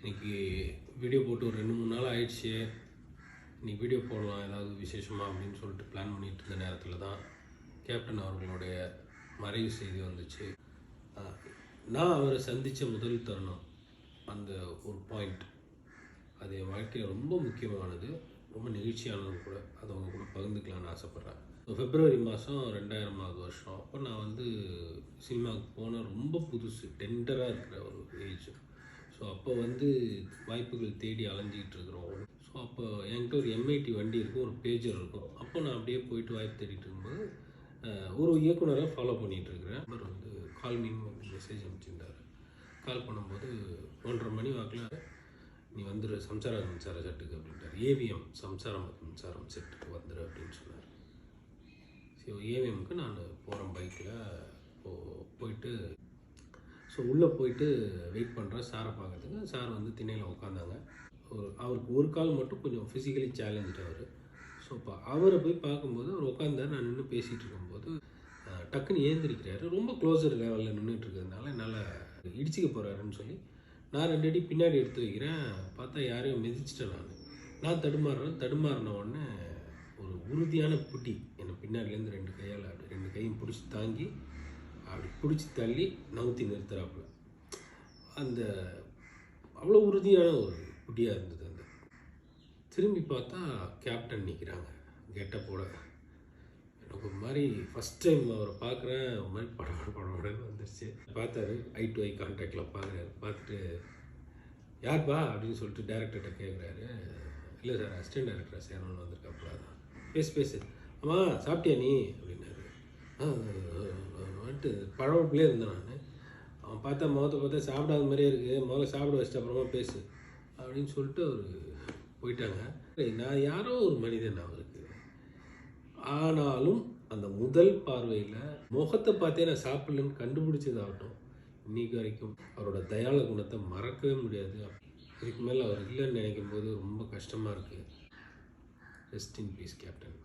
இன்றைக்கி வீடியோ போட்டு ஒரு 2-3 நாள் ஆயிடுச்சு. இன்றைக்கி வீடியோ போடலாம் ஏதாவது விசேஷமாக அப்படின்னு சொல்லிட்டு பிளான் பண்ணிகிட்டு இருந்த நேரத்தில் தான் கேப்டன் அவர்களுடைய மறைவு செய்தி வந்துச்சு. நான் அவரை சந்தித்த முதல் தருணம், அந்த ஒரு பாயிண்ட், அது என் வாழ்க்கையில் ரொம்ப முக்கியமானது, ரொம்ப நெகிழ்ச்சியானது கூட. அதை அவங்க கூட பகிர்ந்துக்கலான்னு ஆசைப்பட்றேன். February மாதம் 2000வது வருஷம். அப்போ நான் வந்து சினிமாவுக்கு போன ரொம்ப புதுசு, டெண்டராக இருக்கிற ஒரு ஏஜ். ஸோ அப்போ வந்து வாய்ப்புகள் தேடி அலைஞ்சிக்கிட்டு இருக்கிறோம். ஸோ அப்போ என்கிட்ட ஒரு M80 வண்டி இருக்கும், ஒரு பேஜர் இருக்கும். அப்போ நான் அப்படியே போயிட்டு வாய்ப்பு தேடிட்டு இருக்கும்போது ஒரு இயக்குனரை ஃபாலோ பண்ணிகிட்டு இருக்கிறேன். அவர் வந்து கால் மீன் மெசேஜ் அனுப்பிச்சிருந்தார். கால் பண்ணும்போது 1:30 மணி வாக்கில் நீ வந்துடு சம்சார மின்சார செட்டுக்கு அப்படின்ட்டார். ஏவிஎம் சம்சாரம் மின்சாரம் செட்டுக்கு வந்துடு அப்படின்னு சொன்னார். ஸோ ஏவிஎம்க்கு நான் போகிறேன் பைக்கில். போயிட்டு ஸோ உள்ளே போயிட்டு வெயிட் பண்ணுறேன் சாரை பார்க்கறதுக்கு. சார் வந்து திண்ணையில் உட்காந்தாங்க. அவருக்கு ஒரு கால் மட்டும் கொஞ்சம் ஃபிசிக்கலி சேலஞ்சு அவர். ஸோ இப்போ அவரை போய் பார்க்கும்போது அவர் உட்காந்தார். நான் நின்று பேசிகிட்டு இருக்கும்போது டக்குன்னு ஏந்திரிக்கிறாரு. ரொம்ப க்ளோஸர் லெவலில் நின்றுட்டு இருக்கிறதுனால என்னால் இடிச்சிக்க போகிறாருன்னு சொல்லி நான் 2 அடி பின்னாடி எடுத்து வைக்கிறேன். பார்த்தா யாரையும் மிதிச்சிட்டேன். நான் தடுமாறின உடனே ஒரு உறுதியான பிடி என்னை பின்னாடிலேருந்து 2 கையால் அப்படி 2 கையும் பிடிச்சி தாங்கி அப்படி பிடிச்சி தள்ளி நவுத்தி நிறுத்துறாப்புல. அந்த அவ்வளோ உறுதியான ஒரு பிடியாக இருந்தது. அந்த திரும்பி பார்த்தா கேப்டன் நிற்கிறாங்க கெட்டப்போட. எனக்கு ஒரு மாதிரி ஃபஸ்ட் டைம் அவரை பார்க்குறேன், ஒரு மாதிரி படபடன்னு வந்துருச்சு. பார்த்தாரு, ஐ டு ஐ கான்டாக்டில் பார்க்குறாரு. பார்த்துட்டு யார்ப்பா அப்படின்னு சொல்லிட்டு டேரக்டர்கிட்ட கேட்குறாரு. இல்லை சார், அசிஸ்டன்ட் டேரக்டராக சேரணும்னு வந்திருக்காப்புல. தான் பேசு ஆமாம் சாப்பிட்டியா நீ அப்படின்னாரு. வந்துட்டு படபடப்புலேயே இருந்தேன் நான். அவன் பார்த்தா முகத்தை பார்த்தா சாப்பிடாத மாதிரியே இருக்குது, முதல்ல சாப்பிட வச்சுட்டு அப்புறமா பேசு அப்படின்னு சொல்லிட்டு அவர் போயிட்டாங்க. நான் யாரோ ஒரு மனிதன் அவருக்கு. ஆனாலும் அந்த முதல் பார்வையில் முகத்தை பார்த்தே நான் சாப்பிடலன்னு கண்டுபிடிச்சதாகட்டும், இன்றைக்கு வரைக்கும் அவரோட தயாள குணத்தை மறக்கவே முடியாது. இதுக்கு மேலே அவர் இல்லைன்னு நினைக்கும் போது ரொம்ப கஷ்டமாக இருக்குது. Rest in peace captain.